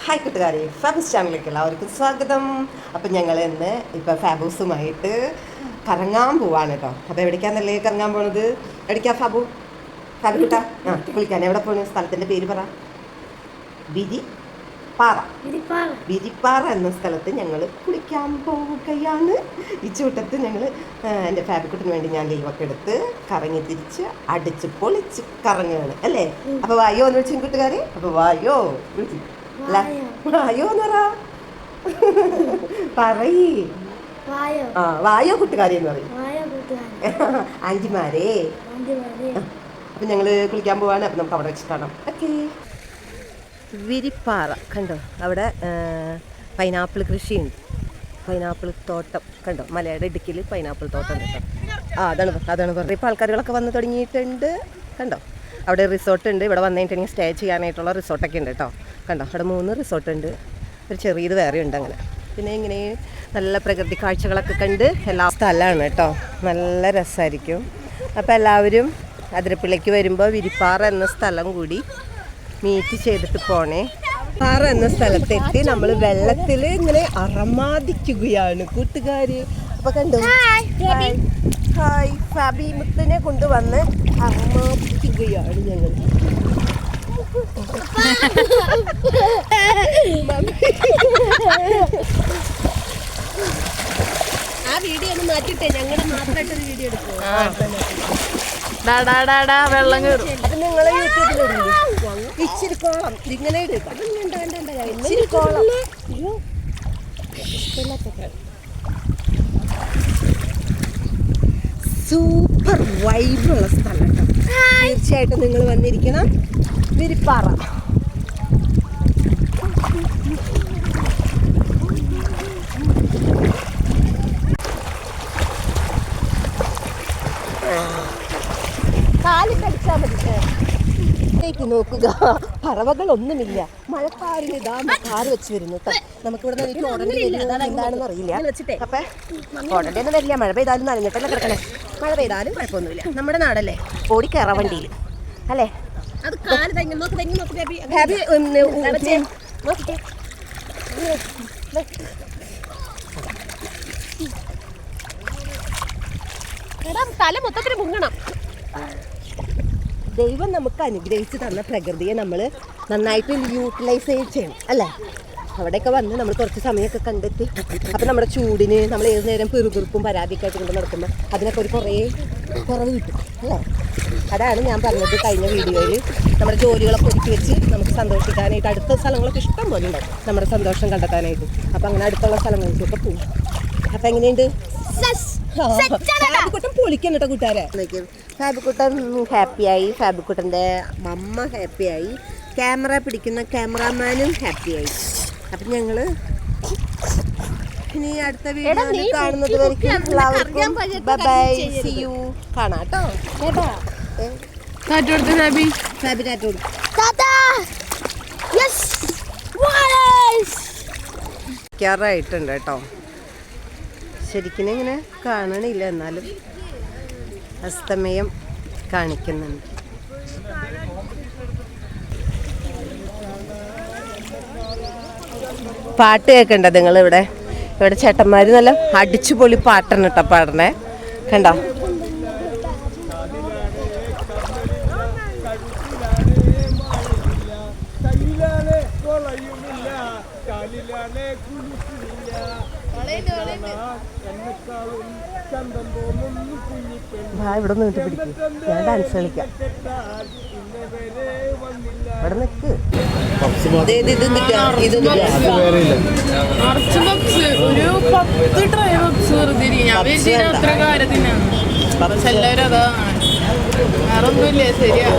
Hi കൂട്ടുകാരെ, ഫാബൂസ് ചാനലിലേക്ക് എല്ലാവർക്കും സ്വാഗതം. അപ്പം ഞങ്ങൾ ഇന്ന് ഇപ്പം ഫാബൂസുമായിട്ട് കറങ്ങാൻ പോവാണ് കേട്ടോ. അപ്പോൾ എവിടേക്കാന്നല്ലേ കറങ്ങാൻ പോണത്? എവിടേക്കാ ഫാബു കുട്ടാ? കുളിക്കാൻ എവിടെ പോണു? സ്ഥലത്തിൻ്റെ പേര് പറ. വിരിപ്പാറ എന്ന സ്ഥലത്ത് ഞങ്ങൾ കുളിക്കാൻ പോവുകയാണ്. ഈ ചൂട്ടത്ത് ഞങ്ങൾ എൻ്റെ ഫാബിക്കുട്ടിന് വേണ്ടി ഞാൻ ലീവൊക്കെ എടുത്ത് കറങ്ങി തിരിച്ച് അടിച്ച് പൊളിച്ച് കറങ്ങുകയാണ് അല്ലേ? അപ്പോൾ വായോ എന്ന് വെച്ചാൽ കൂട്ടുകാരെ, അപ്പോൾ വായോ വിളിച്ചു വായോ എന്ന് പറയ്. വായോ കൂട്ടുകാരി എന്ന് പറയും ആൻറ്റിമാരെ. അപ്പം ഞങ്ങൾ കുളിക്കാൻ പോവാണ്. അപ്പം നമുക്ക് അവിടെ വെച്ച് കാണാം. ഓക്കെ. വിരിപ്പാറ കണ്ടോ, അവിടെ പൈനാപ്പിൾ കൃഷിയുണ്ട്. പൈനാപ്പിൾ തോട്ടം കണ്ടോ, മലയുടെ ഇടുക്കിൽ പൈനാപ്പിൾ തോട്ടം കേട്ടോ. അതാണ് പറഞ്ഞത്. ഇപ്പോൾ ആൾക്കാരുകളൊക്കെ വന്ന് തുടങ്ങിയിട്ടുണ്ട് കണ്ടോ. അവിടെ റിസോർട്ട് ഉണ്ട്. ഇവിടെ വന്നിട്ടുണ്ടെങ്കിൽ സ്റ്റേ ചെയ്യാനായിട്ടുള്ള റിസോർട്ടൊക്കെ ഉണ്ട് കേട്ടോ. കണ്ടോ, അവിടെ 3 റിസോർട്ടുണ്ട്. ഒരു ചെറിയത് വേറെ ഉണ്ട് അങ്ങനെ. പിന്നെ ഇങ്ങനെ നല്ല പ്രകൃതി കാഴ്ചകളൊക്കെ കണ്ട് എല്ലാ സ്ഥലമാണ് കേട്ടോ. നല്ല രസമായിരിക്കും. അപ്പോൾ എല്ലാവരും അതിരപ്പിള്ളിക്ക് വരുമ്പോൾ വിരിപ്പാറ എന്ന സ്ഥലം കൂടി മീറ്റ് ചെയ്തിട്ട് പോണേ. പാറ എന്ന സ്ഥലത്തെത്തി നമ്മൾ വെള്ളത്തിൽ ഇങ്ങനെ അറമാദിക്കുകയാണ് കൂട്ടുകാർ. അപ്പോൾ കണ്ടു, ഹായ് ഫാബി മുത്തിനെ കൊണ്ടുവന്ന് അറമാദിക്കുകയാണ് ഞങ്ങൾ. ആ വീഡിയോ ഒന്ന് മാറ്റിട്ടെ, ഞങ്ങളുടെ മാത്രമായിട്ടൊരു വീഡിയോ എടുക്കും. വെള്ളം കയറും. അത് നിങ്ങളെ യൂട്യൂബിലിടുന്നു. ഇച്ചിരി കോളം ഇങ്ങനെ എടുക്കാം. ഇച്ചിരി കോളം സൂപ്പർ വൈബുള്ള സ്ഥലം കേട്ടോ. തീർച്ചയായിട്ടും നിങ്ങൾ വന്നിരിക്കണം വിരിപ്പാറ. കാല് കടിച്ചാൽ മതി. നോക്കുക, പറവകളൊന്നുമില്ല. മഴക്കാറിന് ഇതാ കാറ് വെച്ച് വരുന്നു കേട്ടോ. നമുക്കിവിടെ എനിക്ക് ഓടേണ്ടി വരുന്നതാണ് എന്താണെന്ന് അറിയില്ല. അപ്പൊ ഓടേണ്ടി ഒന്നും വരില്ല. മഴ പെയ്താലും നനഞ്ഞിട്ടല്ലേ കിടക്കണേ. മഴ പെയ്താലും കുഴപ്പമൊന്നുമില്ല. നമ്മുടെ നാടല്ലേ, ഓടിക്കയറ വണ്ടിയിൽ അല്ലേ. തല മൊത്തത്തിൽ മുങ്ങണം. ദൈവം നമുക്ക് അനുഗ്രഹിച്ച് തന്ന പ്രകൃതിയെ നമ്മൾ നന്നായിട്ട് യൂട്ടിലൈസ് ചെയ്യണം അല്ലേ. അവിടെയൊക്കെ വന്ന് നമ്മൾ കുറച്ച് സമയമൊക്കെ കണ്ടെത്തി. അപ്പം നമ്മുടെ ചൂടിന് നമ്മൾ ഏത് നേരം പിറുപിറുപ്പും പരാതിയൊക്കെ ആയിട്ട് കൊണ്ട് നടക്കുമ്പോൾ അതിനൊക്കെ ഒരു കുറവ് കിട്ടും അല്ലേ. അതാണ് ഞാൻ പറഞ്ഞത് കഴിഞ്ഞ വീഡിയോയിൽ. നമ്മുടെ ജോലികളൊക്കെ ഒരുക്കി വെച്ച് നമുക്ക് സന്തോഷിക്കാനായിട്ട് അടുത്ത സ്ഥലങ്ങളൊക്കെ ഇഷ്ടം പോലെ ഉണ്ടാവും നമ്മുടെ സന്തോഷം കണ്ടെത്താനായിട്ട്. അപ്പം അങ്ങനെ അടുത്തുള്ള സ്ഥലങ്ങളിലേക്കൊക്കെ പോകും. അപ്പം എങ്ങനെയുണ്ട്? ഫാബിക്കുട്ടൻ പൊളിക്കണം കേട്ടോ കൂട്ടുകാരെ. ഫാബിക്കുട്ടൻ ഹാപ്പിയായി, ഫാബിക്കുട്ടൻ്റെ മമ്മ ഹാപ്പിയായി, ക്യാമറ പിടിക്കുന്ന ക്യാമറാമാനും ഹാപ്പിയായി. അപ്പം ഞങ്ങൾ ഇനി അടുത്ത വീഡിയോയിൽ കാണുന്നത് വரைക്കും എല്ലാവർക്കും ബൈ ബൈ, സീ യു. കാണാം കേട്ടോ. ായിട്ടുണ്ട് കേട്ടോ. ശരിക്കും ഇങ്ങനെ കാണണില്ല, എന്നാലും അസ്തമയം കാണിക്കുന്നുണ്ട്. പാട്ട് കേൾക്കണ്ട നിങ്ങൾ? ഇവിടെ ചേട്ടന്മാർ നല്ല അടിച്ചുപൊളി പാട്ടാണ് കേട്ടോ പാടണേ. കണ്ടോ? ഇവിടെ നിന്ന് പിടിക്കും, ഞാൻ ഡാൻസ് കളിക്കാം. ഇവിടെ നിൽക്ക്. വേറൊന്നുമില്ലേ? ശരിയാ.